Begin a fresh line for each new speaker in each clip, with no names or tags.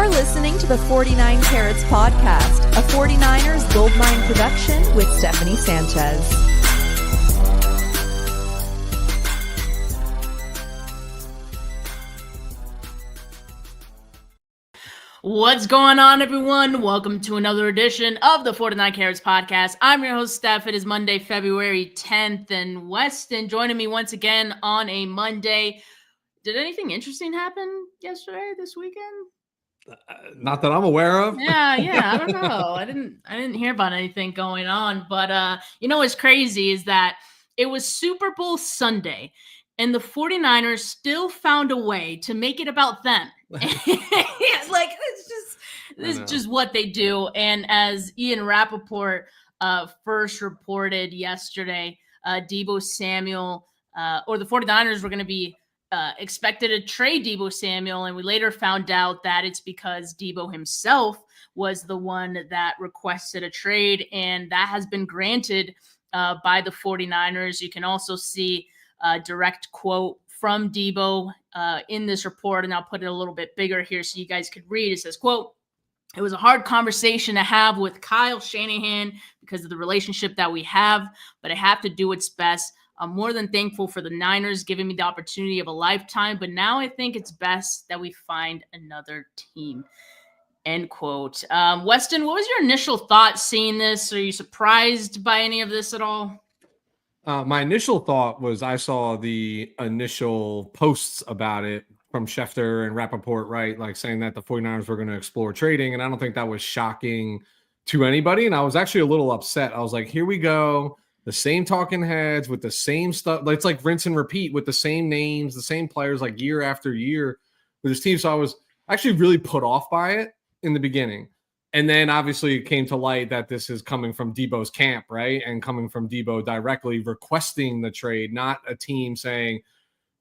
You're listening to the 49 Carats Podcast, a 49ers Goldmine production with Stephanie Sanchez.
What's going on, everyone? Welcome to another edition of the 49 Carats Podcast. I'm your host, Steph. It is Monday, February 10th, and Weston joining me once again on a Monday. Did anything interesting happen yesterday, this weekend?
Not that I'm aware of.
Yeah, I don't know. I didn't hear about anything going on, but you know what's crazy is that it was Super Bowl Sunday, and the 49ers still found a way to make it about them. It's just what they do. And as Ian Rappaport first reported yesterday, Deebo Samuel or the 49ers were going to be expected to trade Deebo Samuel, and we later found out that it's because Deebo himself was the one that requested a trade, and that has been granted by the 49ers. You can also see a direct quote from Deebo in this report, and I'll put it a little bit bigger here so you guys could read. It says, quote, "It was a hard conversation to have with Kyle Shanahan because of the relationship that we have, but I have to do what's best. I'm more than thankful for the Niners giving me the opportunity of a lifetime, but now I think it's best that we find another team." End quote. Weston, what was your initial thought seeing this? Are you surprised by any of this at all?
My initial thought was I saw the initial posts about it from Schefter and Rappaport, right? Like saying that the 49ers were going to explore trading. And I don't think that was shocking to anybody. And I was actually a little upset. I was like, here we go. The same talking heads with the same stuff. It's like rinse and repeat with the same names, the same players, like year after year with this team. So I was actually really put off by it in the beginning. And then obviously it came to light that this is coming from Deebo's camp, right? And coming from Deebo directly requesting the trade, not a team saying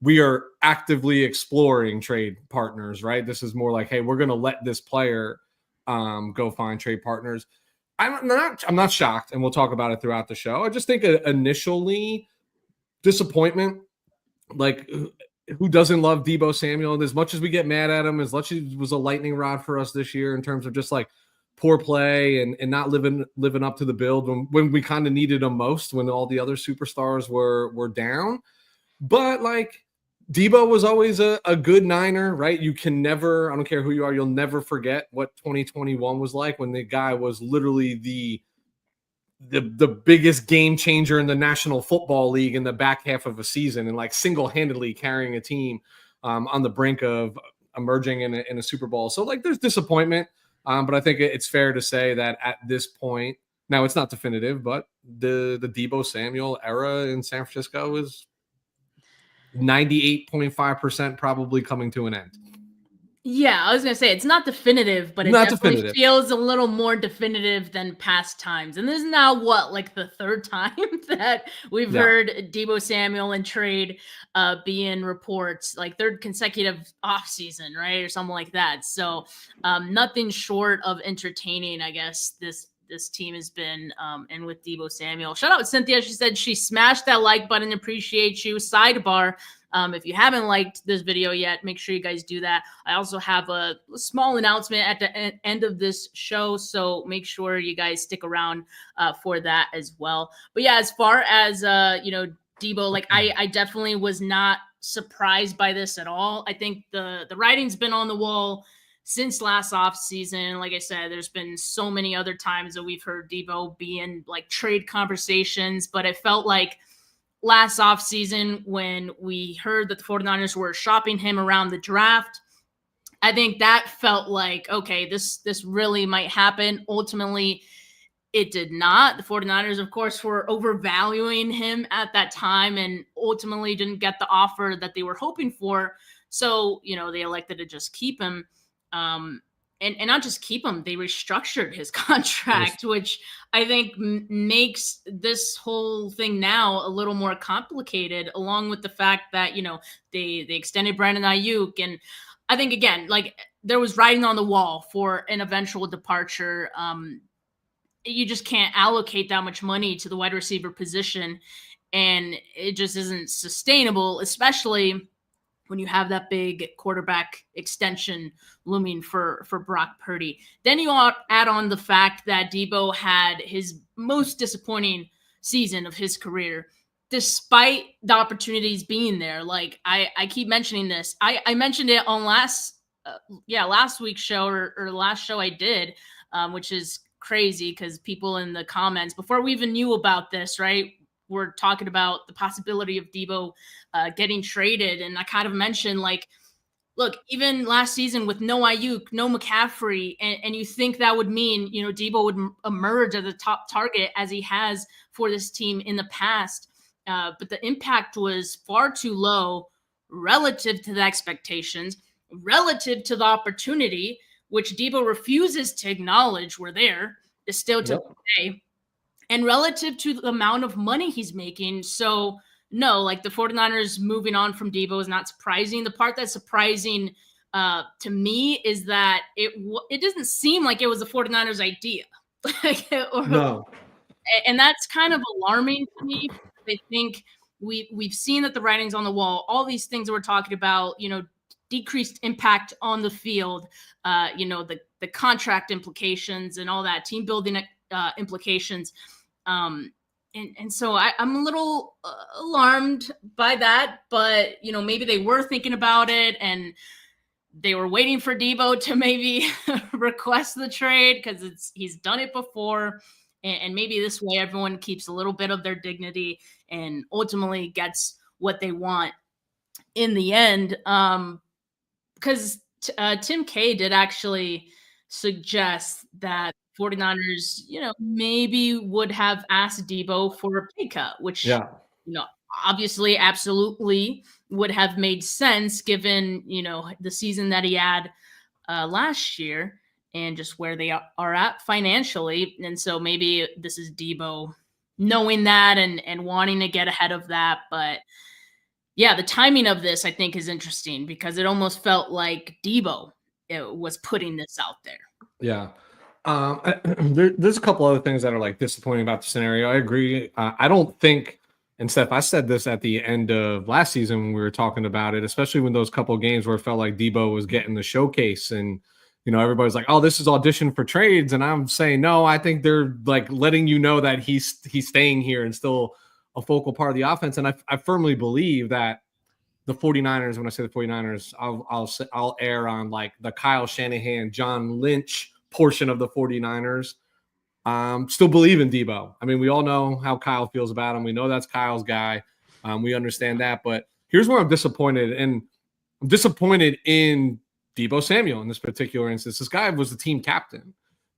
we are actively exploring trade partners, right? This is more like, hey, we're going to let this player go find trade partners. I'm not shocked, and we'll talk about it throughout the show. I just think initially disappointment, like who doesn't love Deebo Samuel? And as much as we get mad at him, as much as it was a lightning rod for us this year in terms of just like poor play and not living up to the build when we kind of needed him most, when all the other superstars were down. But like Deebo was always a good Niner, right? You can never, I don't care who you are, you'll never forget what 2021 was like when the guy was literally the biggest game changer in the National Football League in the back half of a season and like single-handedly carrying a team on the brink of emerging in a Super Bowl. So like there's disappointment. But I think it's fair to say that at this point, now it's not definitive, but the Deebo Samuel era in San Francisco is 98.5% probably coming to an end.
Yeah, I was going to say it's not definitive, but it definitely feels a little more definitive than past times. And this is now like the third time that we've heard Deebo Samuel and trade be in reports, like third consecutive offseason, right? Or something like that. So nothing short of entertaining, I guess, this team has been and with Deebo Samuel. Shout out Cynthia. She said she smashed that like button. Appreciate you. Sidebar. If you haven't liked this video yet, make sure you guys do that. I also have a small announcement at the end of this show, so make sure you guys stick around for that as well. But yeah, as far as Deebo, like I definitely was not surprised by this at all. I think the writing's been on the wall since last offseason. Like I said, there's been so many other times that we've heard Deebo be in like trade conversations, but it felt like last offseason when we heard that the 49ers were shopping him around the draft, I think that felt like, okay, this really might happen. Ultimately, it did not. The 49ers, of course, were overvaluing him at that time and ultimately didn't get the offer that they were hoping for. So, they elected to just keep him. And not just keep him, they restructured his contract, which I think makes this whole thing now a little more complicated, along with the fact that, they extended Brandon Ayuk. And I think, again, like there was writing on the wall for an eventual departure. You just can't allocate that much money to the wide receiver position, and it just isn't sustainable, especially when you have that big quarterback extension looming for Brock Purdy. Then you add on the fact that Deebo had his most disappointing season of his career, despite the opportunities being there. Like I keep mentioning this. I mentioned it on last week's show or last show I did, which is crazy because people in the comments, before we even knew about this, right, we're talking about the possibility of Deebo getting traded. And I kind of mentioned, like, look, even last season with no Ayuk, no McCaffrey, and you think that would mean, you know, Deebo would emerge as a top target as he has for this team in the past. But the impact was far too low relative to the expectations, relative to the opportunity, which Deebo refuses to acknowledge were there, is still to today, and relative to the amount of money he's making. So, no, like the 49ers moving on from Deebo is not surprising. The part that's surprising to me is that it doesn't seem like it was the 49ers' idea.
No.
And that's kind of alarming to me. I think we've seen that the writing's on the wall. All these things that we're talking about, you know, decreased impact on the field, you know, the contract implications and all that, team building implications. And so I'm a little alarmed by that, but, you know, maybe they were thinking about it and they were waiting for Deebo to maybe request the trade because he's done it before. And maybe this way everyone keeps a little bit of their dignity and ultimately gets what they want in the end. Because Tim K did actually suggest that 49ers, you know, maybe would have asked Deebo for a pay cut, which, you know, obviously absolutely would have made sense given, you know, the season that he had last year and just where they are at financially. And so maybe this is Deebo knowing that and wanting to get ahead of that. But yeah, the timing of this, I think, is interesting because it almost felt like Deebo was putting this out there.
Yeah. There's a couple other things that are like disappointing about the scenario. I agree. I don't think, and Steph, I said this at the end of last season when we were talking about it, especially when those couple of games where it felt like Deebo was getting the showcase and, you know, everybody's like, oh, this is audition for trades. And I'm saying, no, I think they're like letting you know that he's staying here and still a focal part of the offense. And I firmly believe that the 49ers, when I say the 49ers, I'll err on like the Kyle Shanahan, John Lynch portion of the 49ers. Still believe in Deebo. I mean, we all know how Kyle feels about him. We know that's Kyle's guy. We understand that. But here's where I'm disappointed. And I'm disappointed in Deebo Samuel in this particular instance. This guy was the team captain.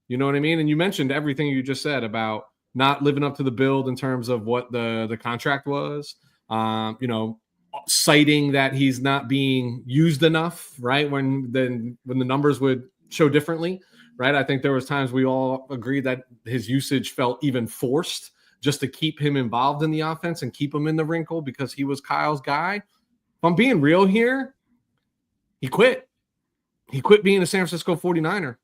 You know what I mean? And you mentioned everything you just said about not living up to the build in terms of what the contract was. You know, citing that he's not being used enough, right? When the numbers would show differently, right? I think there was times we all agreed that his usage felt even forced just to keep him involved in the offense and keep him in the wrinkle because he was Kyle's guy. If I'm being real here, he quit. He quit being a San Francisco 49er.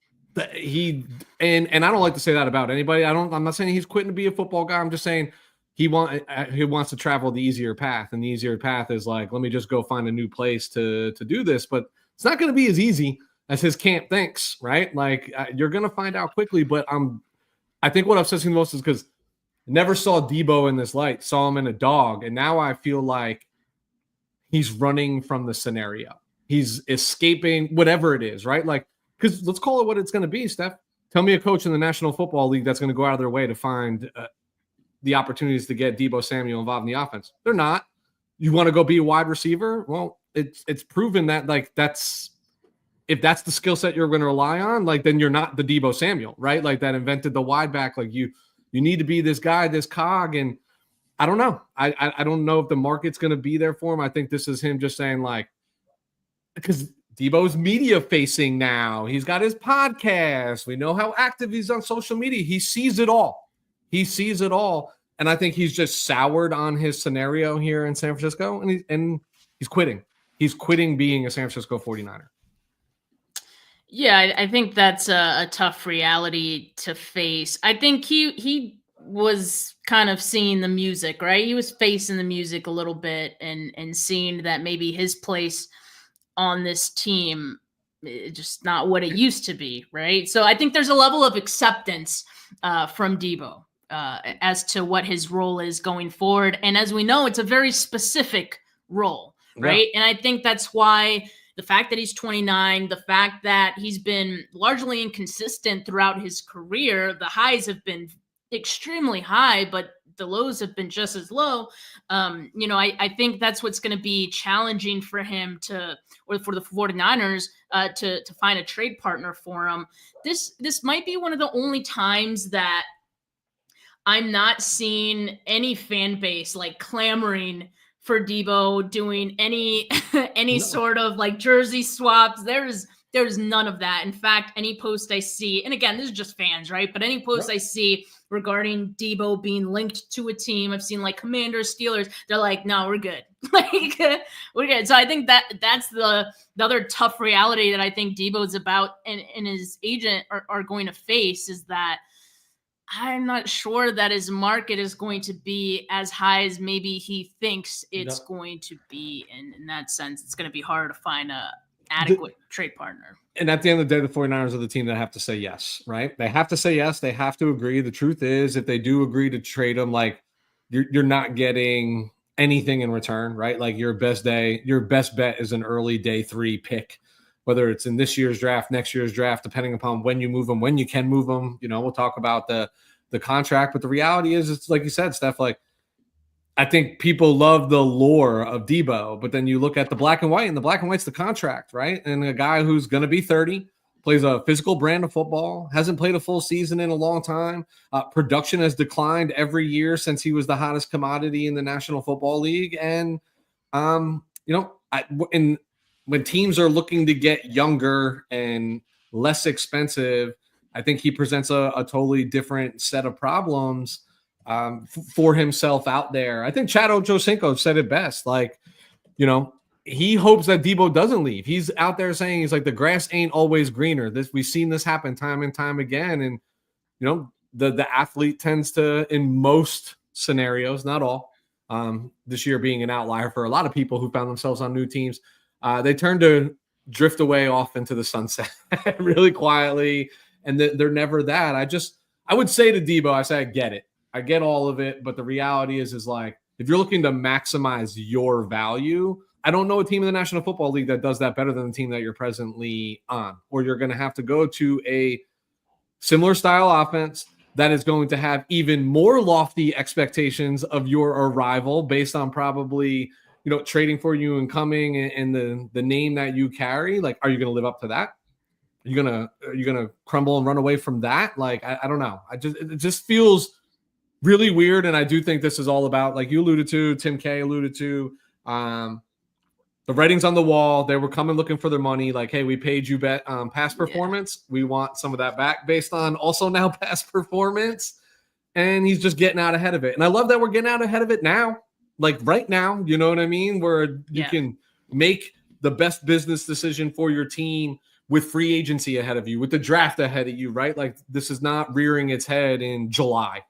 And I don't like to say that about anybody. I'm not saying he's quitting to be a football guy. I'm just saying he wants to travel the easier path, and the easier path is like, let me just go find a new place to do this. But it's not going to be as easy as his camp thinks, right? Like you're going to find out quickly. But I think what upsets me the most is because I never saw Deebo in this light, saw him in a dog, and now I feel like he's running from the scenario. He's escaping whatever it is, right? Like, because let's call it what it's going to be, Steph. Tell me a coach in the National Football League that's going to go out of their way to find the opportunities to get Deebo Samuel involved in the offense. They're not. You want to go be a wide receiver? Well, it's proven that like if that's the skill set you're going to rely on, like then you're not the Deebo Samuel, right? Like that invented the wide back. Like you need to be this guy, this cog, and I don't know. I don't know if the market's going to be there for him. I think this is him just saying like, because Deebo's media facing now. He's got his podcast. We know how active he's on social media. He sees it all. And I think he's just soured on his scenario here in San Francisco, and he's quitting. He's quitting being a San Francisco 49er.
Yeah, I think that's a tough reality to face. I think he was kind of seeing the music, right? He was facing the music a little bit and seeing that maybe his place on this team just not what it used to be, right? So I think there's a level of acceptance from Deebo as to what his role is going forward. And as we know, it's a very specific role, right? Yeah. And I think that's why the fact that he's 29, the fact that he's been largely inconsistent throughout his career, the highs have been extremely high, but the lows have been just as low. I think that's what's going to be challenging for him or for the 49ers to find a trade partner for him. This might be one of the only times that I'm not seeing any fan base like clamoring for Deebo, doing any sort of like jersey swaps. There's none of that. In fact, any post I see, and again, this is just fans, right? But any post I see regarding Deebo being linked to a team, I've seen like Commanders, Steelers, they're like, no, we're good. We're good. So I think that's the other tough reality that I think Deebo's about and his agent are going to face is that I'm not sure that his market is going to be as high as maybe he thinks it's going to be. And in that sense, it's going to be hard to find a adequate trade partner.
And at the end of the day, the 49ers are the team that have to say yes, right? They have to say yes. They have to agree. The truth is, if they do agree to trade him, like you're not getting anything in return, right? Like your best bet is an early day 3 pick, whether it's in this year's draft, next year's draft, depending upon when you move them, when you can move them. We'll talk about the contract, but the reality is, it's like you said, Steph, like I think people love the lore of Deebo, but then you look at the black and white, and the black and white's the contract, right? And a guy who's going to be 30, plays a physical brand of football, hasn't played a full season in a long time. Production has declined every year since he was the hottest commodity in the National Football League. And, when teams are looking to get younger and less expensive, I think he presents a totally different set of problems for himself out there. I think Chad Ochocinco said it best. Like, he hopes that Deebo doesn't leave. He's out there saying, he's like, the grass ain't always greener. We've seen this happen time and time again. And, the athlete tends to, in most scenarios, not all, this year being an outlier for a lot of people who found themselves on new teams, they turn to drift away off into the sunset really quietly. And they're never that. I would say to Deebo, I get it. I get all of it. But the reality is like, if you're looking to maximize your value, I don't know a team in the National Football League that does that better than the team that you're presently on, or you're going to have to go to a similar style offense that is going to have even more lofty expectations of your arrival based on probably, trading for you and coming and the name that you carry. Like, are you going to live up to that? Are you gonna crumble and run away from that? Like, I don't know. It just feels really weird. And I do think this is all about, like you alluded to, Tim K alluded to, the writings on the wall. They were coming looking for their money. Like, hey, we paid you past performance. We want some of that back based on also now past performance. And he's just getting out ahead of it. And I love that we're getting out ahead of it now. Like right now, you know what I mean? Where you can make the best business decision for your team with free agency ahead of you, with the draft ahead of you, right? Like, this is not rearing its head in July.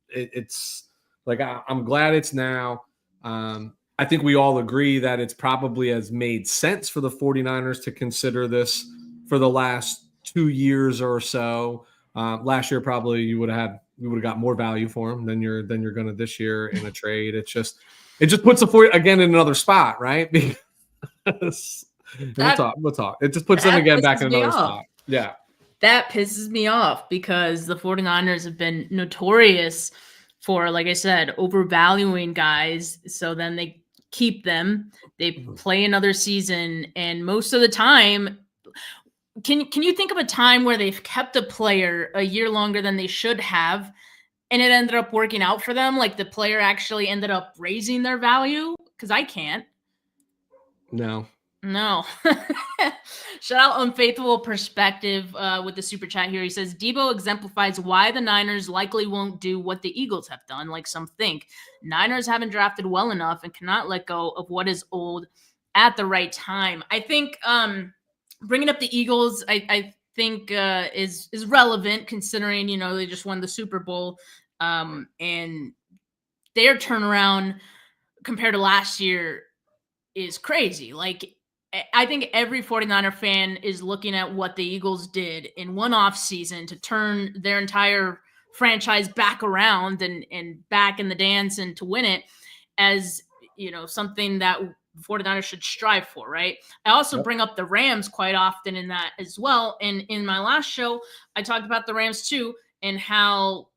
It's like, I'm glad it's now. I think we all agree that it's probably has made sense for the 49ers to consider this for the last 2 years or so. Last year, probably we would have got more value for him than you're going to this year in a trade. It just puts the 49ers again in another spot, right? Because We'll talk. It just puts them again back in another spot. Yeah.
That pisses me off because the 49ers have been notorious for, like I said, overvaluing guys. So then they keep them. They play another season. And most of the time, can you think of a time where they've kept a player a year longer than they should have and it ended up working out for them? Like the player actually ended up raising their value? Because I can't.
No.
Shout out Unfaithful Perspective with the super chat here. He says, Deebo exemplifies why the Niners likely won't do what the Eagles have done, like some think. Niners haven't drafted well enough and cannot let go of what is old at the right time. I think bringing up the Eagles, I think is relevant considering, they just won the Super Bowl And their turnaround compared to last year is crazy. Like, I think every 49er fan is looking at what the Eagles did in one off season to turn their entire franchise back around and back in the dance and to win it as, something that 49ers should strive for, right? I also bring up the Rams quite often in that as well. And in my last show, I talked about the Rams too, and how,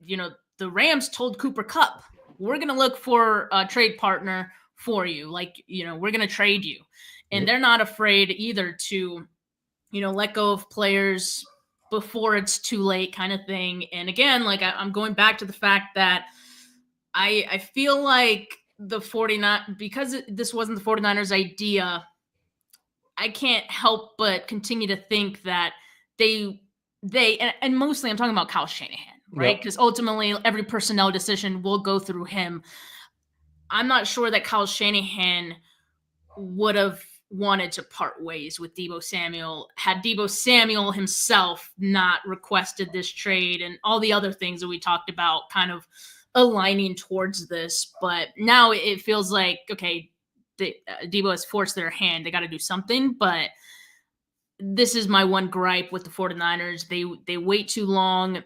the Rams told Cooper Kupp, we're going to look for a trade partner for you. Like, we're going to trade you. And they're not afraid either to, let go of players before it's too late kind of thing. And again, like I'm going back to the fact that I feel like the 49, because this wasn't the 49ers idea, I can't help but continue to think that they and mostly I'm talking about Kyle Shanahan, right? Because ultimately every personnel decision will go through him. I'm not sure that Kyle Shanahan would have wanted to part ways with Deebo Samuel had Deebo Samuel himself not requested this trade and all the other things that we talked about kind of aligning towards this. But now it feels like, okay, Deebo has forced their hand. They got to do something. But this is my one gripe with the 49ers. They wait too long.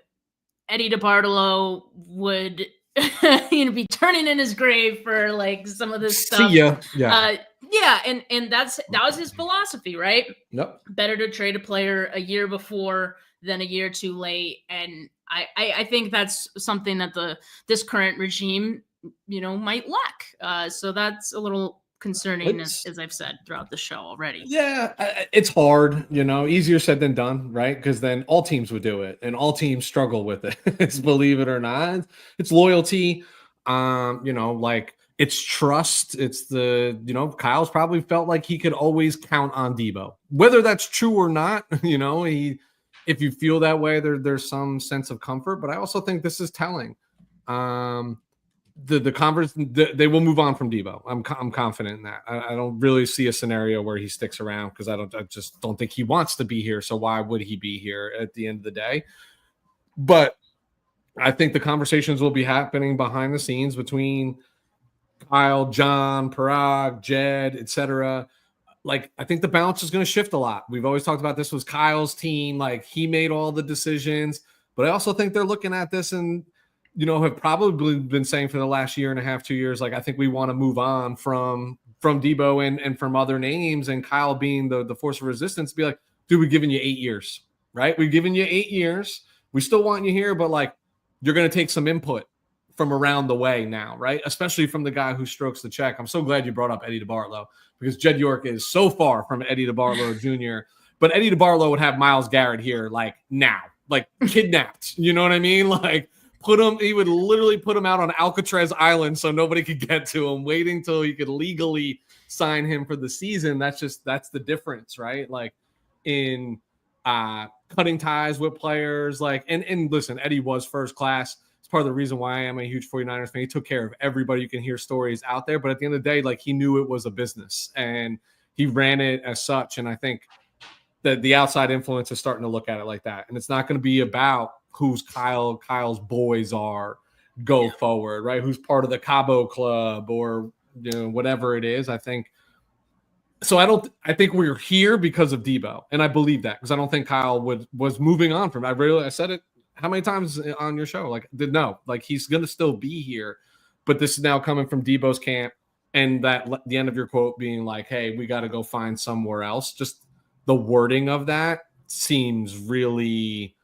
Eddie DeBartolo would be turning in his grave for like some of this stuff.
See ya.
And that was his philosophy, right?
Yep.
Better to trade a player a year before than a year too late. And I think that's something that this current regime, might lack. So that's a little concerning, as I've said throughout the show already.
Yeah, it's hard, easier said than done, right? Because then all teams would do it and all teams struggle with it. It's, believe it or not, it's loyalty, like it's trust. It's Kyle's probably felt like he could always count on Deebo, whether that's true or not. If you feel that way, there's some sense of comfort, but I also think this is telling. The converse, they will move on from Deebo. I'm confident in that. I don't really see a scenario where he sticks around because I just don't think he wants to be here. So why would he be here at the end of the day? But I think the conversations will be happening behind the scenes between Kyle, John, Parag, Jed, etc. Like, I think the balance is going to shift a lot. We've always talked about this was Kyle's team. Like, he made all the decisions, but I also think they're looking at this and, have probably been saying for the last year and a half, 2 years, like, I think we want to move on from Deebo and from other names, and Kyle being the force of resistance, be like, dude, we've given you 8 years, right? We've given you 8 years. We still want you here, but like, you're going to take some input from around the way now, right? Especially from the guy who strokes the check. I'm so glad you brought up Eddie DeBartolo because Jed York is so far from Eddie DeBartolo Jr., but Eddie DeBartolo would have Myles Garrett here like now, like kidnapped. You know what I mean? Like, he would literally put him out on Alcatraz Island so nobody could get to him, waiting till he could legally sign him for the season. That's the difference, right? Like in cutting ties with players, like, and listen, Eddie was first class. It's part of the reason why I am a huge 49ers fan. He took care of everybody. You can hear stories out there, but at the end of the day, like, he knew it was a business and he ran it as such. And I think that the outside influence is starting to look at it like that. And it's not going to be about who's Kyle's boys are forward, right? Who's part of the Cabo Club or whatever it is. I think we're here because of Deebo, and I believe that because I don't think Kyle was moving on from it. I said it how many times on your show? Like, no, like, he's going to still be here, but this is now coming from Deebo's camp, and that the end of your quote being like, "Hey, we got to go find somewhere else." Just the wording of that seems really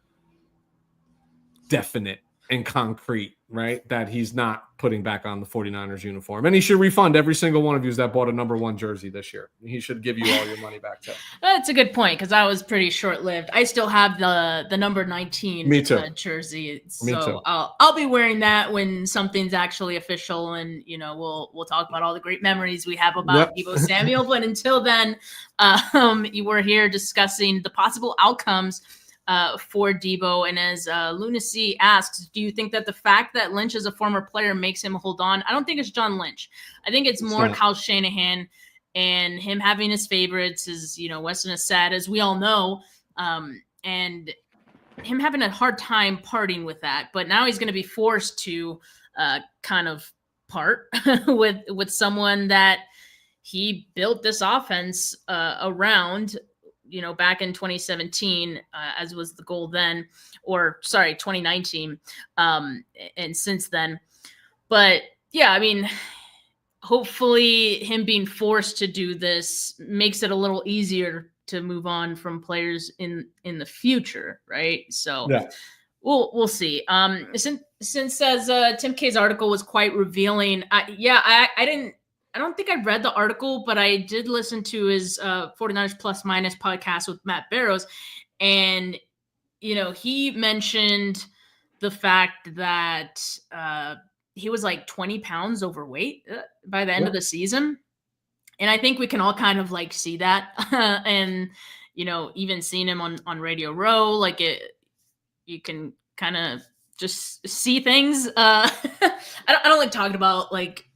definite and concrete, right? That he's not putting back on the 49ers uniform. And he should refund every single one of you that bought a number 1 jersey this year. He should give you all your money back too.
That's a good point, because I was pretty short-lived. I still have the number 19 jersey. So
Me too.
I'll be wearing that when something's actually official, and we'll talk about all the great memories we have about Deebo Samuel. But until then, you were here discussing the possible outcomes for Deebo. And as Lunacy asks, do you think that the fact that Lynch is a former player makes him hold on? I don't think it's John Lynch. I think it's more Kyle Shanahan and him having his favorites, as Weston has said, as we all know. And him having a hard time parting with that, but now he's going to be forced to kind of part with someone that he built this offense around, back in 2017, as was the goal then, or sorry, 2019, and since then. But yeah, I mean, hopefully him being forced to do this makes it a little easier to move on from players in the future, right? So yeah. We'll see. Since as Tim K's article was quite revealing, I don't think I read the article, but I did listen to his 49ers Plus Minus podcast with Matt Barrows, and he mentioned the fact that he was like 20 pounds overweight by the end of the season. And I think we can all kind of like see that. And, even seeing him on Radio Row, like you can kind of just see things. I don't like talking about like,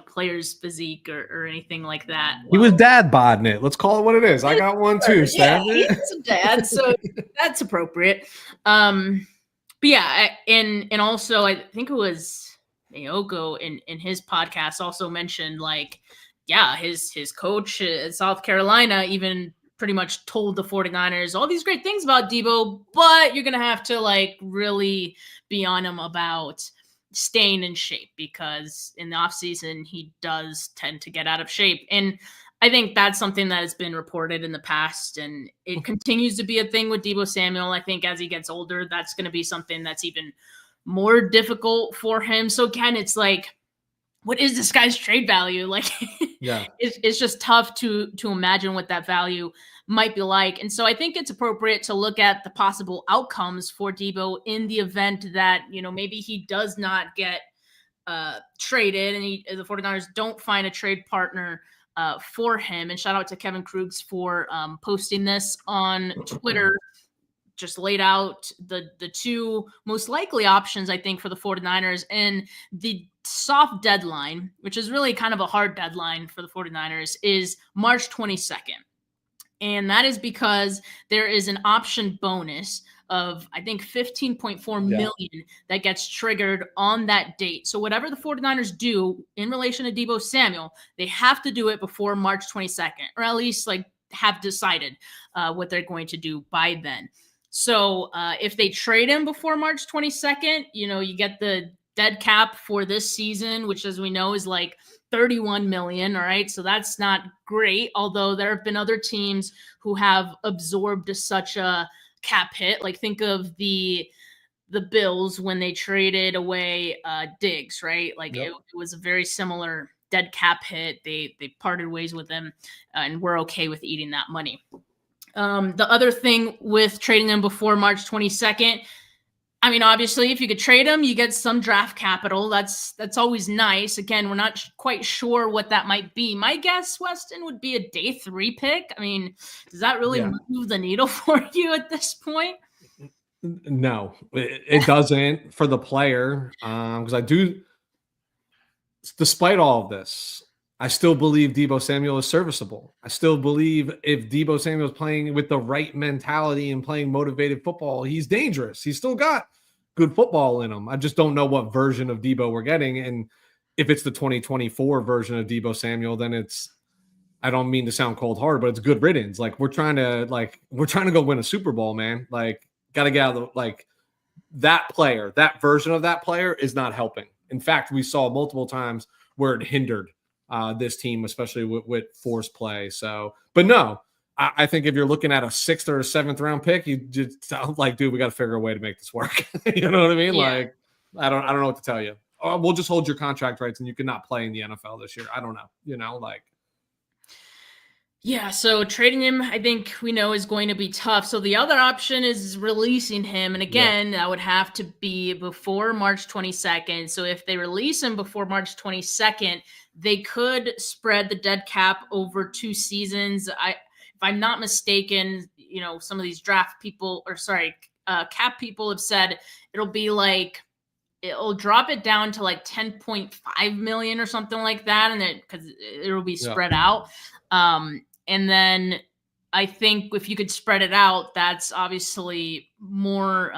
players' physique or anything like that.
He was dad bodding it. Let's call it what it is. I got one too, Stan.
Yeah, he's a dad, so that's appropriate. But yeah, and also I think it was Naoko in his podcast also mentioned like, yeah, his coach at South Carolina even pretty much told the 49ers all these great things about Deebo, but you're going to have to like really be on him about staying in shape, because in the offseason he does tend to get out of shape. And I think that's something that has been reported in the past, and it continues to be a thing with Deebo Samuel. I think as he gets older, that's going to be something that's even more difficult for him. So again, it's like, what is this guy's trade value? Like, yeah, it's just tough to imagine what that value might be like. And so I think it's appropriate to look at the possible outcomes for Deebo in the event that, maybe he does not get traded and the 49ers don't find a trade partner for him. And shout out to Kevin Krugs for posting this on Twitter. Just laid out the two most likely options, I think, for the 49ers, and the soft deadline, which is really kind of a hard deadline for the 49ers, is March 22nd. And that is because there is an option bonus of, I think, $15.4 million that gets triggered on that date. So whatever the 49ers do in relation to Deebo Samuel, they have to do it before March 22nd, or at least like have decided what they're going to do by then. So if they trade him before March 22nd, you get the dead cap for this season, which, as we know, is like $31 million. All right. So that's not great. Although there have been other teams who have absorbed such a cap hit. Like think of the Bills when they traded away Diggs, right? Like it was a very similar dead cap hit. They parted ways with him and we're okay with eating that money. The other thing with trading them before March 22nd, I mean, obviously, if you could trade them, you get some draft capital. That's always nice. Again, we're not quite sure what that might be. My guess, Weston, would be a day 3 pick. I mean, does that really move the needle for you at this point?
No, it doesn't for the player. Because I do, despite all of this, I still believe Deebo Samuel is serviceable. I still believe if Deebo Samuel is playing with the right mentality and playing motivated football, he's dangerous. He's still got good football in him. I just don't know what version of Deebo we're getting. And if it's the 2024 version of Deebo Samuel, then it's, I don't mean to sound cold hard, but it's good riddance. Like we're trying to go win a Super Bowl, man. Like got to get out of like that player, that version of that player is not helping. In fact, we saw multiple times where it hindered this team, especially with force play. So, but no, I think if you're looking at a 6th or a 7th round pick, you just like, dude, we got to figure a way to make this work. You know what I mean? Yeah. Like, I don't know what to tell you. Or we'll just hold your contract rights and you cannot play in the NFL this year. I don't know, like.
Yeah, so trading him, I think we know is going to be tough. So the other option is releasing him. And again, that would have to be before March 22nd. So if they release him before March 22nd, they could spread the dead cap over 2 seasons. If I'm not mistaken, some of these draft people cap people have said it'll drop it down to like 10.5 million or something like that. And because it'll be spread out. And then I think if you could spread it out, that's obviously more.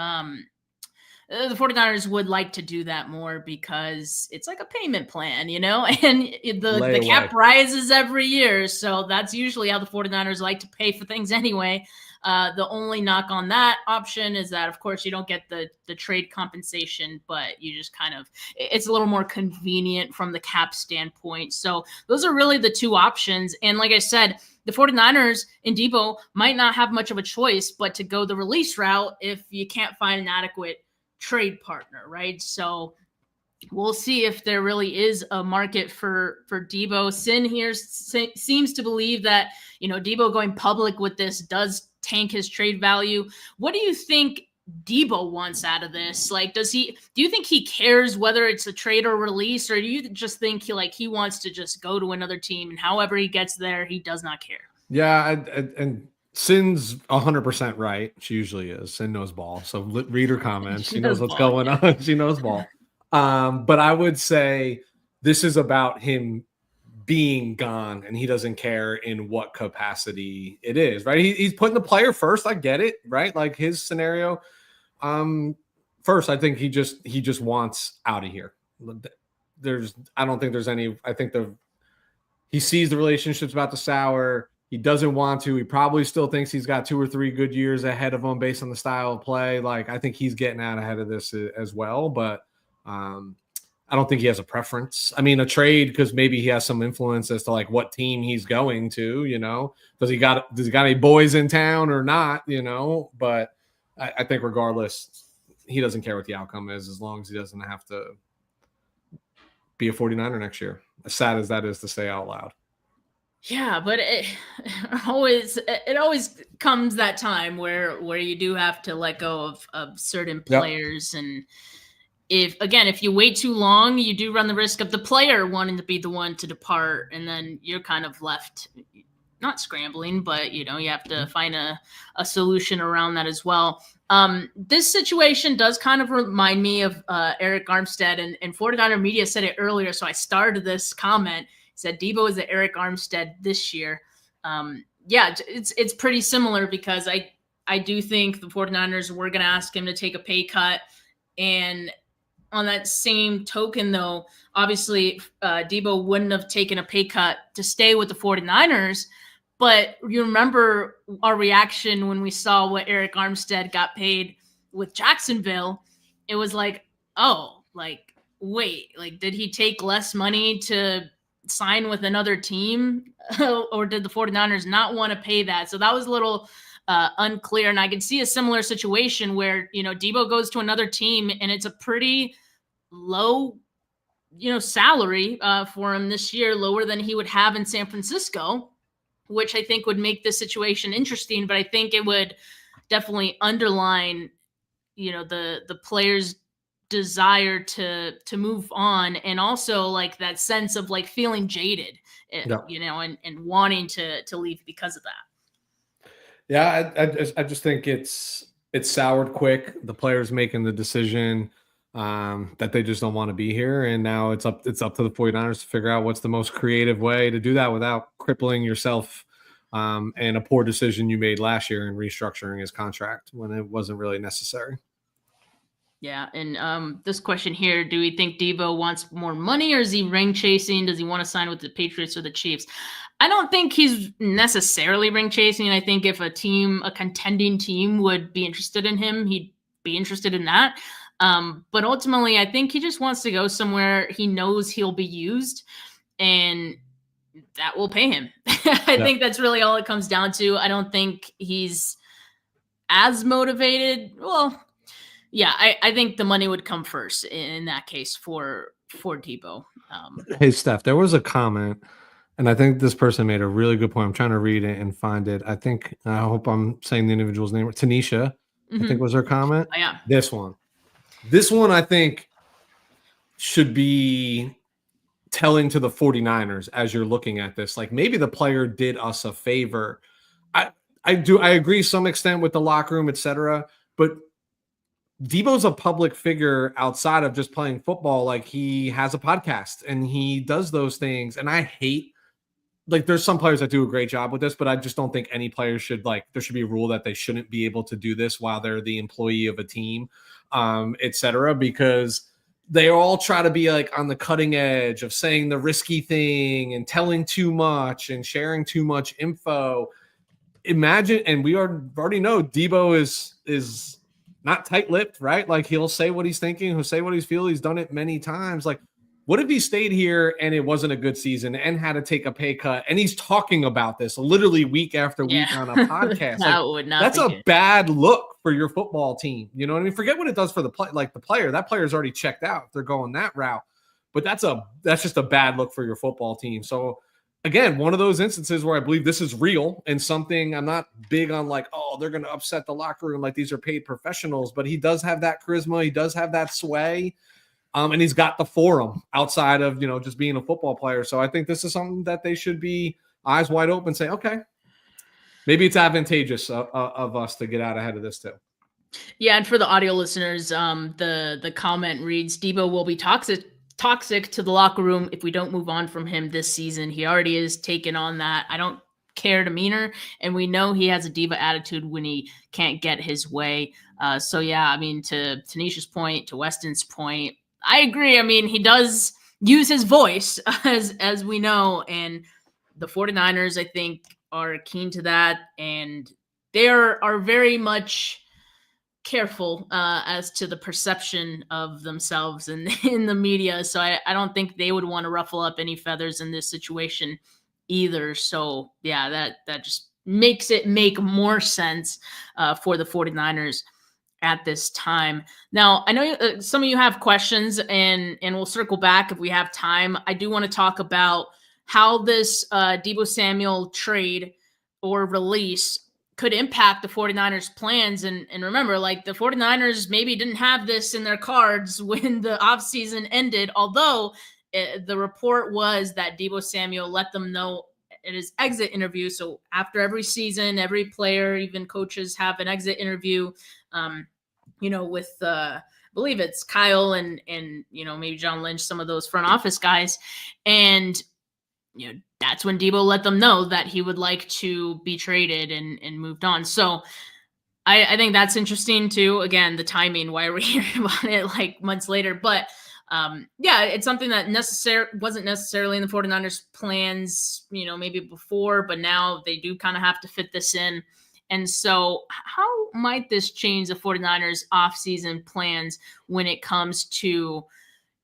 The 49ers would like to do that more because it's like a payment plan, and the cap rises every year. So that's usually how the 49ers like to pay for things anyway. The only knock on that option is that, of course, you don't get the trade compensation, but you just it's a little more convenient from the cap standpoint. So those are really the two options. And like I said, the 49ers and Deebo might not have much of a choice but to go the release route if you can't find an adequate trade partner, right? So we'll see if there really is a market for Deebo. Sin here seems to believe that, Deebo going public with this does tank his trade value. What do you think Deebo wants out of this? Like, do you think he cares whether it's a trade or release, or do you just think he wants to just go to another team and however he gets there, he does not care?
Yeah. And Sin's 100% right. She usually is. Sin knows ball. So read her comments. She knows what's going on. She knows ball. But I would say this is about him being gone, and he doesn't care in what capacity it is, right? He's putting the player first. I get it, right? Like his scenario. First, I think he just wants out of here. I don't think there's any. I think he sees the relationship's about to sour. He doesn't want to. He probably still thinks he's got 2 or 3 good years ahead of him based on the style of play. Like, I think he's getting out ahead of this as well. But I don't think he has a preference. I mean, a trade, because maybe he has some influence as to like what team he's going to, does he got any boys in town or not, but I think regardless, he doesn't care what the outcome is as long as he doesn't have to be a 49er next year. As sad as that is to say out loud.
Yeah, but it always comes that time where you do have to let go of certain players. Yep. And if you wait too long, you do run the risk of the player wanting to be the one to depart, and then you're kind of left not scrambling, but you have to find a solution around that as well. This situation does kind of remind me of Eric Armstead, and 49er media said it earlier, so I started this comment. Said Deebo is the Eric Armstead this year. It's pretty similar because I do think the 49ers were going to ask him to take a pay cut. And on that same token, though, obviously Deebo wouldn't have taken a pay cut to stay with the 49ers. But you remember our reaction when we saw what Eric Armstead got paid with Jacksonville. It was like, oh, like, wait, like, did he take less money to sign with another team, or did the 49ers not want to pay that? So that was a little unclear. And I could see a similar situation where, Deebo goes to another team and it's a pretty low, salary for him this year, lower than he would have in San Francisco, which I think would make this situation interesting. But I think it would definitely underline, the players' desire to move on, and also like that sense of like feeling jaded, and wanting to leave because of that.
Yeah, I just think it's soured quick. The players making the decision that they just don't want to be here, and now it's up to the 49ers to figure out what's the most creative way to do that without crippling yourself, and a poor decision you made last year in restructuring his contract when it wasn't really necessary.
Yeah, and this question here, do we think Deebo wants more money, or is he ring chasing? Does he want to sign with the Patriots or the Chiefs? I don't think he's necessarily ring chasing. I think if a contending team would be interested in him, he'd be interested in that. But ultimately, I think he just wants to go somewhere he knows he'll be used, and that will pay him. I think that's really all it comes down to. I don't think he's as motivated. Well, yeah, I think the money would come first in that case for Deebo.
Hey, Steph, there was a comment, and I think this person made a really good point. I'm trying to read it and find it. I hope I'm saying the individual's name. Tanisha, I think was her comment.
Oh, yeah.
This one I think should be telling to the 49ers as you're looking at this. Like, maybe the player did us a favor. I agree some extent with the locker room, etc. But Deebo's a public figure outside of just playing football. Like, he has a podcast and he does those things. And I hate like there's some players that do a great job with this, but I just don't think any players should there should be a rule that they shouldn't be able to do this while they're the employee of a team, et cetera, because they all try to be like on the cutting edge of saying the risky thing and telling too much and sharing too much info. Imagine, and we already know Deebo is not tight-lipped, right? Like he'll say what he's thinking, he'll say what he's feeling. He's done it many times. Like, what if he stayed here and it wasn't a good season and had to take a pay cut? And he's talking about this literally week after week on a podcast. That's a bad look for your football team. You know what I mean? Forget what it does for the player. That player's already checked out if they're going that route. But that's just a bad look for your football team. So again, one of those instances where I believe this is real and something I'm not big on, like, oh, they're going to upset the locker room. Like, these are paid professionals, but he does have that charisma. He does have that sway. And he's got the forum outside of, just being a football player. So I think this is something that they should be eyes wide open and say, okay, maybe it's advantageous of us to get out ahead of this too.
Yeah. And for the audio listeners, the comment reads, Deebo will be toxic to the locker room if we don't move on from him this season. He already is taken on that I don't care demeanor, and we know he has a diva attitude when he can't get his way. So yeah, I mean, to Tanisha's point, to Weston's point, I agree. I mean, he does use his voice as we know, and the 49ers, I think, are keen to that, and they are very much careful as to the perception of themselves in the media. So I don't think they would want to ruffle up any feathers in this situation either. So yeah, that just makes it make more sense for the 49ers at this time. Now, I know some of you have questions, and we'll circle back if we have time. I do want to talk about how this Deebo Samuel trade or release could impact the 49ers plans. And remember, like, the 49ers maybe didn't have this in their cards when the offseason ended, although the report was that Deebo Samuel let them know in his exit interview. So after every season, every player, even coaches, have an exit interview, with I believe it's Kyle and maybe John Lynch, some of those front office guys. And that's when Deebo let them know that he would like to be traded and moved on. So I think that's interesting too. Again, the timing, why we're hearing about it like months later. But it's something that wasn't necessarily in the 49ers plans, maybe before, but now they do kind of have to fit this in. And so how might this change the 49ers offseason plans when it comes to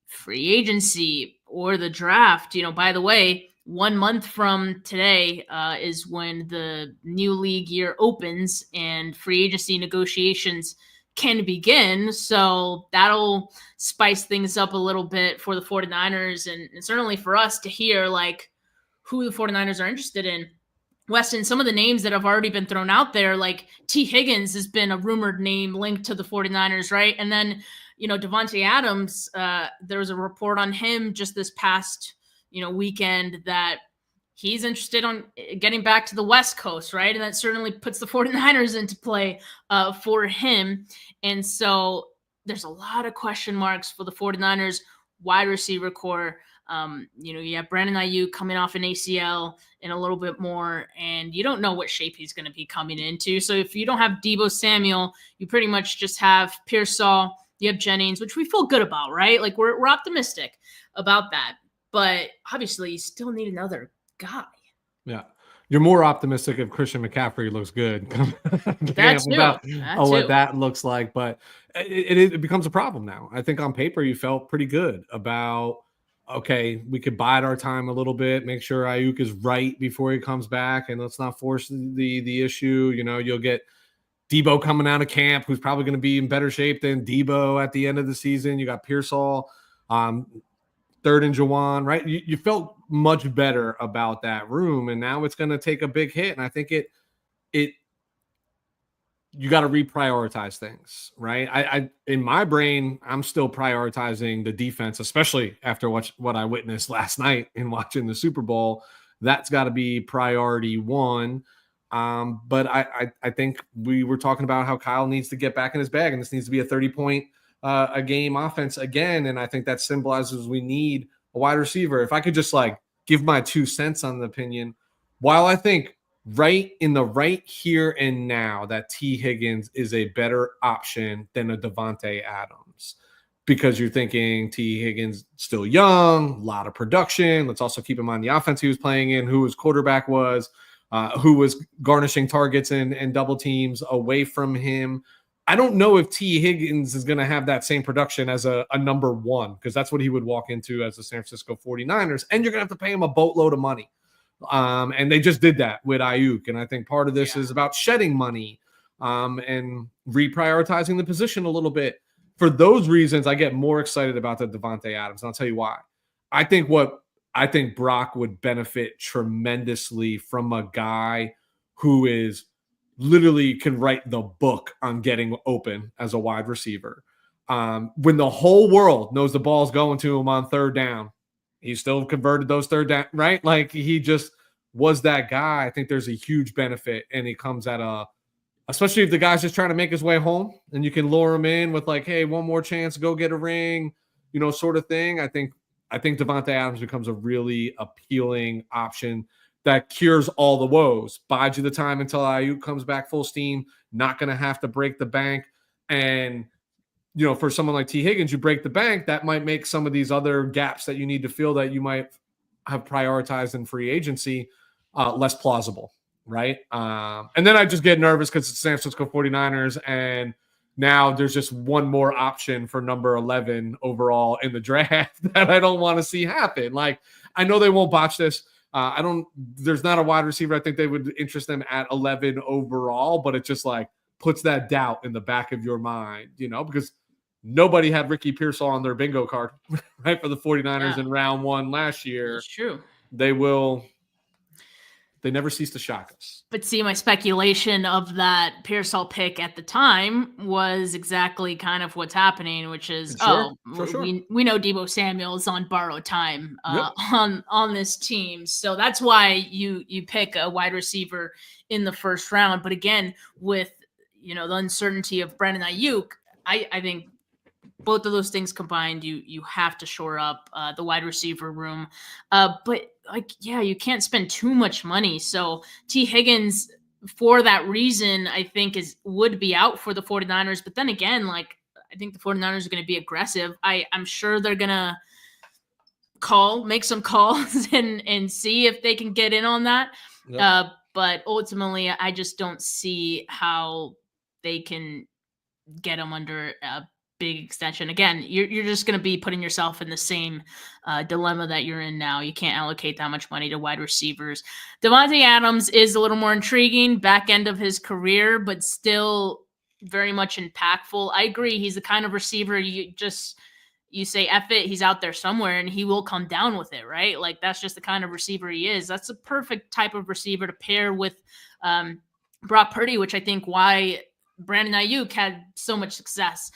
free agency or the draft? By the way, 1 month from today is when the new league year opens and free agency negotiations can begin. So that'll spice things up a little bit for the 49ers and certainly for us to hear like who the 49ers are interested in. Weston, some of the names that have already been thrown out there, like T. Higgins has been a rumored name linked to the 49ers, right? And then, Devontae Adams, there was a report on him just this past, weekend that he's interested on getting back to the West Coast, right? And that certainly puts the 49ers into play for him. And so there's a lot of question marks for the 49ers wide receiver core. You have Brandon Ayuk coming off an ACL in a little bit more, and you don't know what shape he's going to be coming into. So if you don't have Deebo Samuel, you pretty much just have Pearsall, you have Jennings, which we feel good about, right? Like we're optimistic about that. But obviously you still need another guy. Yeah.
You're more optimistic if Christian McCaffrey looks good.
That's
about what that looks like. But it becomes a problem now. I think on paper you felt pretty good about, okay, we could bide our time a little bit, make sure Ayuk is right before he comes back, and let's not force the issue. You'll get Deebo coming out of camp, who's probably going to be in better shape than Deebo at the end of the season. You got Pearsall, third and Jawan, right? You felt much better about that room, and now it's going to take a big hit. And I think you got to reprioritize things, right? I in my brain, I'm still prioritizing the defense, especially after what I witnessed last night in watching the Super Bowl. That's got to be priority one. But I think we were talking about how Kyle needs to get back in his bag, and this needs to be a 30-point a game offense again. And I think that symbolizes we need a wide receiver. If I could just give my 2 cents on the opinion. While I think right here and now that T. Higgins is a better option than a Davante Adams, because you're thinking T. Higgins still young, a lot of production. Let's also keep in mind the offense he was playing in, who his quarterback was, who was garnishing targets and double teams away from him. I don't know if T. Higgins is going to have that same production as a number one, because that's what he would walk into as the San Francisco 49ers, and you're going to have to pay him a boatload of money. And they just did that with Ayuk. And I think part of this is about shedding money and reprioritizing the position a little bit. For those reasons, I get more excited about the Davante Adams. And I'll tell you why. I think Brock would benefit tremendously from a guy who is literally can write the book on getting open as a wide receiver. When the whole world knows the ball's going to him on third down, he still converted those third down, right? Like, he just was that guy. I think there's a huge benefit, and he comes at especially if the guy's just trying to make his way home, and you can lure him in with like, hey, one more chance, go get a ring, sort of thing. I think Davante Adams becomes a really appealing option that cures all the woes, buys you the time until Ayuk comes back full steam, not going to have to break the bank. And for someone like T. Higgins, you break the bank, that might make some of these other gaps that you need to fill that you might have prioritized in free agency less plausible, right? And then I just get nervous because it's San Francisco 49ers, and now there's just one more option for number 11 overall in the draft that I don't want to see happen. Like, I know they won't botch this. There's not a wide receiver I think they would interest them at 11 overall, but it just like puts that doubt in the back of your mind, because nobody had Ricky Pearsall on their bingo card, right, for the 49ers in round one last year.
It's true.
They never cease to shock us.
But see, my speculation of that Pearsall pick at the time was exactly kind of what's happening, which is,
sure.
We know Deebo Samuel is on borrowed time on this team. So that's why you pick a wide receiver in the first round. But again, with, the uncertainty of Brandon Ayuk, I think both of those things combined, you have to shore up the wide receiver room. But you can't spend too much money. So T. Higgins, for that reason, I think would be out for the 49ers. But then again, I think the 49ers are going to be aggressive. I'm sure they're going to make some calls and see if they can get in on that. Yep. But ultimately, I just don't see how they can get them under a big extension. Again, you're just going to be putting yourself in the same dilemma that you're in now. You can't allocate that much money to wide receivers. Davante Adams is a little more intriguing, back end of his career, but still very much impactful. I agree. He's the kind of receiver you say, F it, he's out there somewhere and he will come down with it, right? Like, that's just the kind of receiver he is. That's a perfect type of receiver to pair with Brock Purdy, which I think why Brandon Ayuk had so much success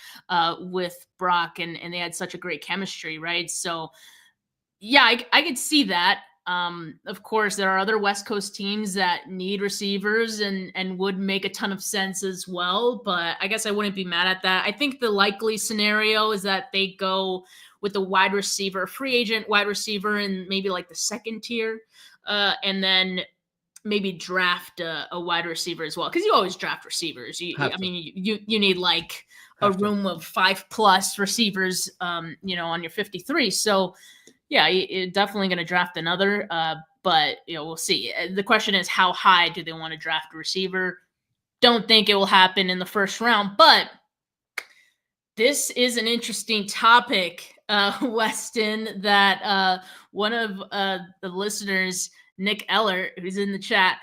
with Brock, and they had such a great chemistry, right? So, yeah, I could see that. Of course, there are other West Coast teams that need receivers and would make a ton of sense as well, but I guess I wouldn't be mad at that. I think the likely scenario is that they go with a wide receiver, free agent wide receiver, in maybe like the second tier, and then maybe draft a wide receiver as well, because you always draft receivers. You need like a room of 5+ receivers, on your 53. So yeah, you're definitely going to draft another. But we'll see. The question is, how high do they want to draft a receiver? Don't think it will happen in the first round, but this is an interesting topic, Weston, that one of the listeners, Nick Eller, who's in the chat,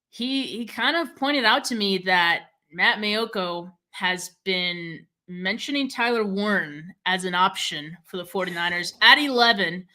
he kind of pointed out to me that Matt Mayoko has been mentioning Tyler Warren as an option for the 49ers at 11.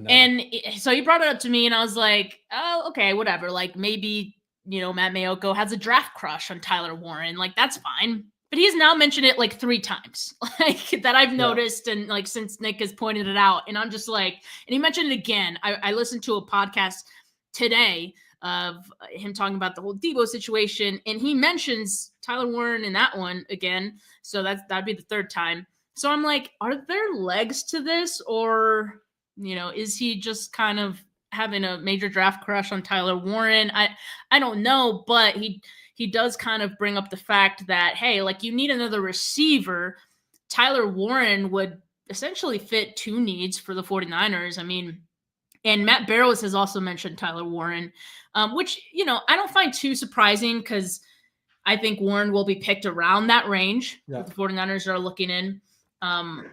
And so he brought it up to me and I was like, oh, okay, whatever. Like, maybe, Matt Mayoko has a draft crush on Tyler Warren. Like, that's fine. But he's now mentioned it like 3 times, like, that I've noticed, and like since Nick has pointed it out, and I'm just like, and he mentioned it again. I listened to a podcast today of him talking about the whole Deebo situation, and he mentions Tyler Warren in that one again. So that'd be the 3rd time. So I'm like, are there legs to this, or is he just kind of having a major draft crush on Tyler Warren. I don't know, but he does kind of bring up the fact that, hey, like, you need another receiver. Tyler Warren would essentially fit two needs for the 49ers. I mean, and Matt Barrows has also mentioned Tyler Warren, which, you know, I don't find too surprising because I think Warren will be picked around that range that the 49ers are looking in.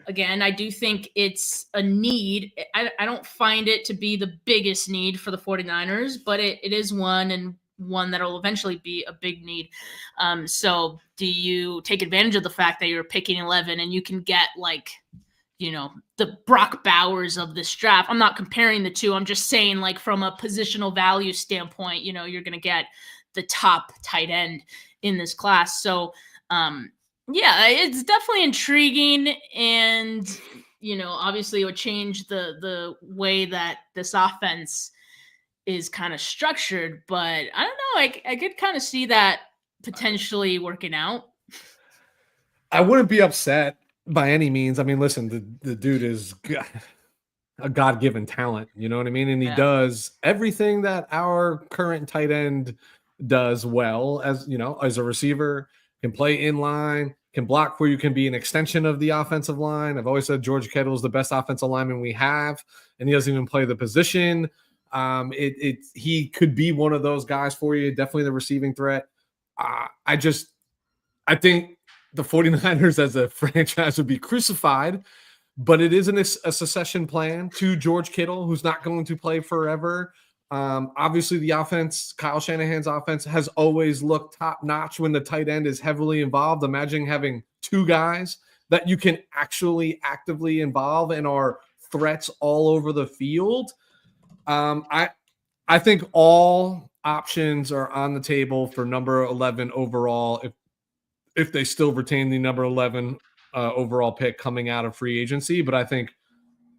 Again, I do think it's a need. I don't find it to be the biggest need for the 49ers, but it is one, and one that'll eventually be a big need. So do you take advantage of the fact that you're picking 11 and you can get, like, you know, the Brock Bowers of this draft? I'm not comparing the two. I'm just saying, like, from a positional value standpoint, you know, you're going to get the top tight end in this class. So, yeah, it's definitely intriguing, and, you know, obviously it would change the way that this offense is kind of structured, but I don't know. I could kind of see that potentially working out.
I wouldn't be upset by any means. I mean, listen, the dude is a God-given talent, you know what I mean? And he does everything that our current tight end does well, as, you know, as a receiver, can play in line, can block for you, can be an extension of the offensive line. I've always said George Kittle is the best offensive lineman we have, and he doesn't even play the position. He could be one of those guys for you, definitely the receiving threat. I think the 49ers as a franchise would be crucified, but it isn't a succession plan to George Kittle, who's not going to play forever. Obviously, the offense, Kyle Shanahan's offense, has always looked top-notch when the tight end is heavily involved. Imagine having two guys that you can actually actively involve and are threats all over the field. I think all options are on the table for number 11 overall if they still retain the number 11 overall pick coming out of free agency. But I think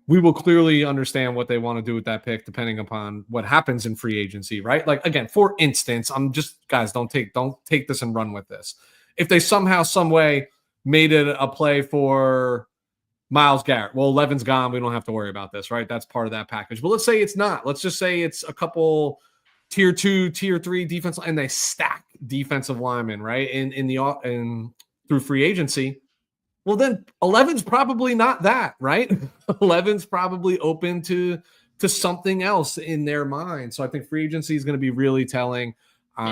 we will clearly understand what they want to do with that pick depending upon what happens in free agency, right? Like, again, for instance, guys, don't take this and run with this. If they somehow, some way made it a play for Myles Garrett, well, 11's gone. We don't have to worry about this, right? That's part of that package. But let's say it's not. Let's just say it's a couple tier 2, tier 3 defense, and they stack defensive linemen, right? In through free agency. Well, then 11's probably not that, right? 11's probably open to something else in their mind. So I think free agency is going to be really telling. But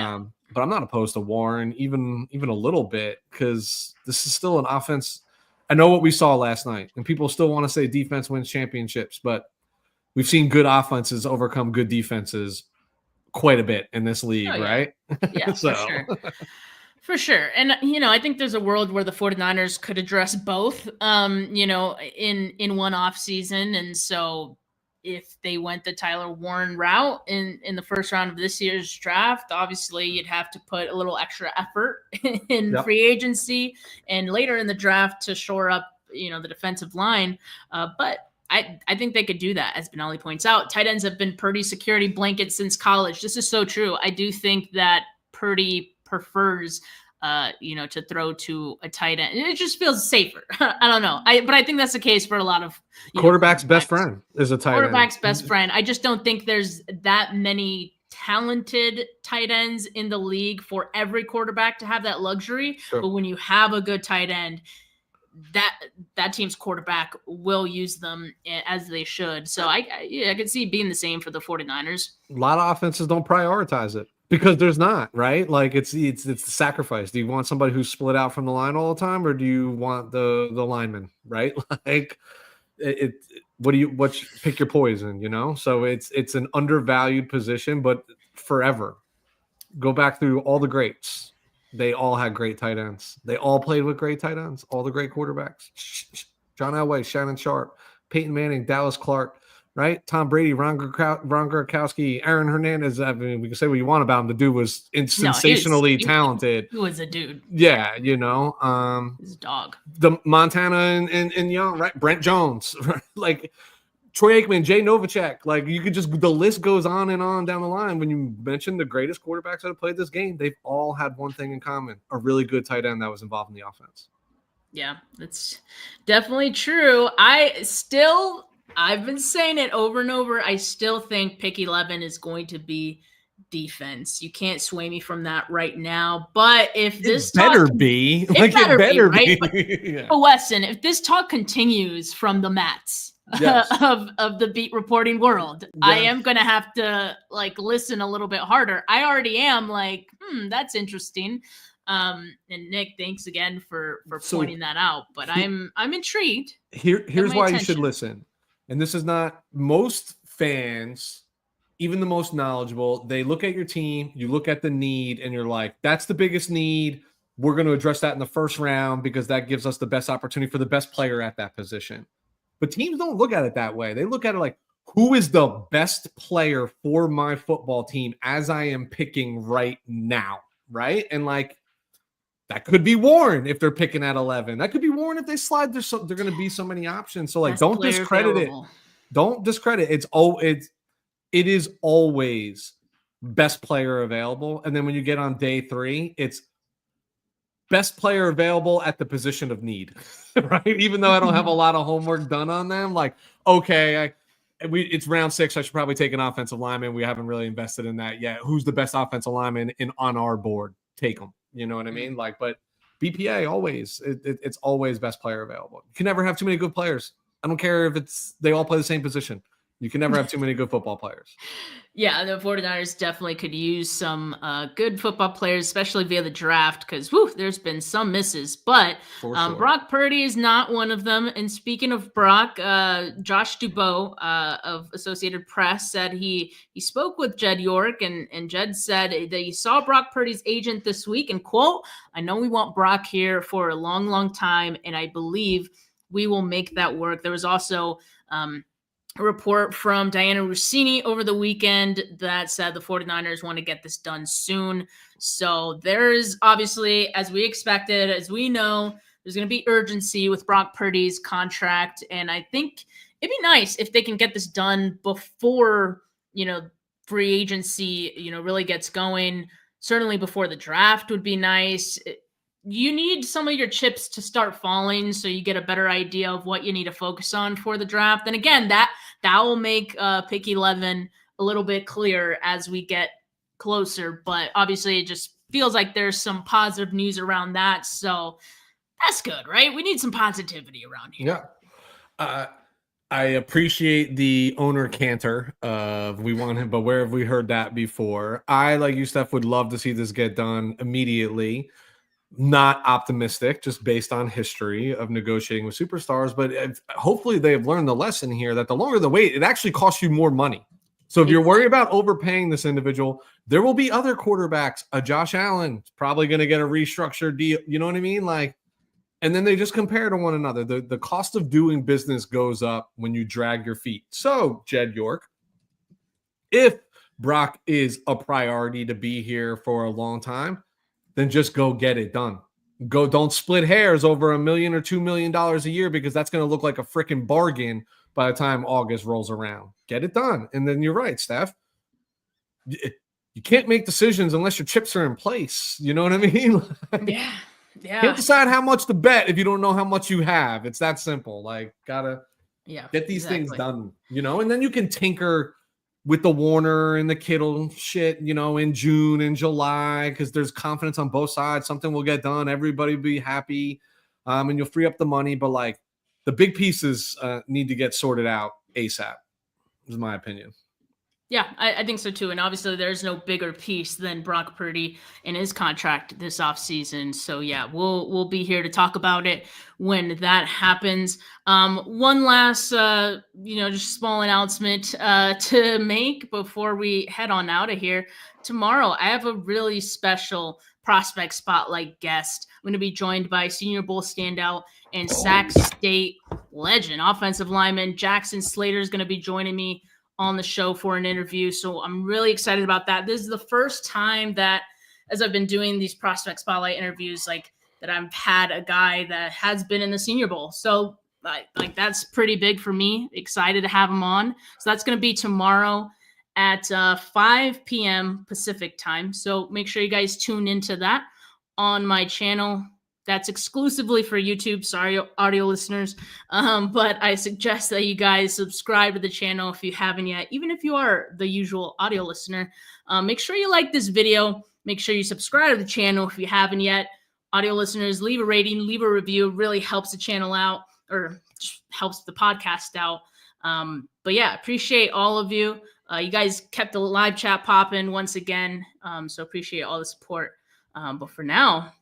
I'm not opposed to Warren, even a little bit, because this is still an offense. I know what we saw last night, and people still want to say defense wins championships, but we've seen good offenses overcome good defenses quite a bit in this league, right?
Yeah,
so.
For sure. For sure. And, you know, I think there's a world where the 49ers could address both, you know, in one off season. And so if they went the Tyler Warren route in the first round of this year's draft, obviously you'd have to put a little extra effort in free agency and later in the draft to shore up, you know, the defensive line. But I think they could do that. As Benali points out, tight ends have been Purdy's security blanket since college. This is so true. I do think that Purdy prefers, you know, to throw to a tight end. It just feels safer. I don't know. But I think that's the case for a lot of
quarterback's best friend is a tight end.
Quarterback's best friend. I just don't think there's that many talented tight ends in the league for every quarterback to have that luxury. Sure. But when you have a good tight end, that team's quarterback will use them as they should. So I could see it being the same for the 49ers.
A lot of offenses don't prioritize it because there's not, right? Like it's the sacrifice. Do you want somebody who's split out from the line all the time, or do you want the lineman, right? Like pick your poison, you know? So it's an undervalued position, but forever. Go back through all the greats. They all had great tight ends. They all played with great tight ends. All the great quarterbacks. John Elway, Shannon Sharp, Peyton Manning, Dallas Clark, right? Tom Brady, Ron Gronkowski, Aaron Hernandez. I mean, we can say what you want about him. The dude was sensationally talented.
He was a dude.
Yeah, you know.
He's a dog.
The Montana and Young, right? Brent Jones, like Troy Aikman, Jay Novacek, like you could the list goes on and on down the line. When you mention the greatest quarterbacks that have played this game, they've all had one thing in common: a really good tight end that was involved in the offense.
Yeah, that's definitely true. I still I've been saying it over and over. I still think pick 11 is going to be defense. You can't sway me from that right now. But if this
better be,
it better be, right?
Yeah.
But Weston, if this talk continues from the mats of the beat reporting world, I am gonna have to like listen a little bit harder. I already am like, that's interesting. And Nick, thanks again for pointing that out. But I'm intrigued.
Here's why you should listen. And this is not most fans, even the most knowledgeable, they look at your team, you look at the need, and you're like, that's the biggest need. We're going to address that in the first round because that gives us the best opportunity for the best player at that position. But teams don't look at it that way. They look at it like, who is the best player for my football team as I am picking right now, right? And like, that could be Warren if they're picking at 11. That could be Warren if they slide. There's going to be so many options. So like, don't discredit it. Don't discredit it. It is always best player available. And then when you get on day 3, it's best player available at the position of need, right? Even though I don't have a lot of homework done on them, like, okay, it's round 6. I should probably take an offensive lineman. We haven't really invested in that yet. Who's the best offensive lineman on our board? Take them. You know what I mean? Like, but BPA always, it's always best player available. You can never have too many good players. I don't care if they all play the same position. You can never have too many good football players.
Yeah, the 49ers definitely could use some good football players, especially via the draft, because there's been some misses. But sure. Brock Purdy is not one of them. And speaking of Brock, Josh Dubois of Associated Press said he spoke with Jed York, and Jed said that he saw Brock Purdy's agent this week, and quote, "I know we want Brock here for a long, long time, and I believe we will make that work." There was also a report from Diana Rossini over the weekend that said the 49ers want to get this done soon. So there's obviously, as we expected, as we know, there's going to be urgency with Brock Purdy's contract. And I think it'd be nice if they can get this done before, free agency, really gets going. Certainly before the draft would be nice. You need some of your chips to start falling so you get a better idea of what you need to focus on for the draft. And again, that will make pick 11 a little bit clearer as we get closer. But obviously, it just feels like there's some positive news around that. So that's good, right? We need some positivity around here.
Yeah. I appreciate the owner canter of we want him, but where have we heard that before? I, like you, Steph, would love to see this get done immediately. Not optimistic, just based on history of negotiating with superstars. But hopefully they have learned the lesson here that the longer the wait, it actually costs you more money. So if you're worried about overpaying this individual, there will be other quarterbacks. A Josh Allen is probably going to get a restructured deal. You know what I mean? Like, and then they just compare to one another. The cost of doing business goes up when you drag your feet. So, Jed York, if Brock is a priority to be here for a long time, then just go get it done. Don't split hairs over $1 million or $2 million a year, because that's going to look like a freaking bargain by the time August rolls around. Get it done. And then you're right, Steph. You can't make decisions unless your chips are in place. You know what I mean?
Yeah.
Can't decide how much to bet if you don't know how much you have. It's that simple. Like, gotta get these things done, and then you can tinker with the Warner and the Kittle shit, in June and July, because there's confidence on both sides. Something will get done. Everybody will be happy, and you'll free up the money. But, like, the big pieces need to get sorted out ASAP, is my opinion.
Yeah, I think so too. And obviously there's no bigger piece than Brock Purdy and his contract this offseason. So yeah, we'll be here to talk about it when that happens. One last, just small announcement to make before we head on out of here. Tomorrow, I have a really special prospect spotlight guest. I'm going to be joined by Senior Bowl standout and Sac State legend, offensive lineman Jackson Slater is going to be joining me on the show for an interview. So I'm really excited about that. This is the first time that, as I've been doing these prospect spotlight interviews, like that I've had a guy that has been in the Senior Bowl. So like that's pretty big for me. Excited to have him on. So that's going to be tomorrow at 5 p.m. Pacific time. So make sure you guys tune into that on my channel. That's exclusively for YouTube. Sorry, audio listeners. But I suggest that you guys subscribe to the channel if you haven't yet. Even if you are the usual audio listener, make sure you like this video. Make sure you subscribe to the channel if you haven't yet. Audio listeners, leave a rating, leave a review. It really helps the channel out, or just helps the podcast out. But yeah, appreciate all of you. You guys kept the live chat popping once again. So appreciate all the support. But for now,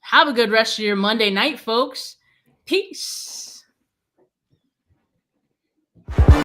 have a good rest of your Monday night, folks. Peace.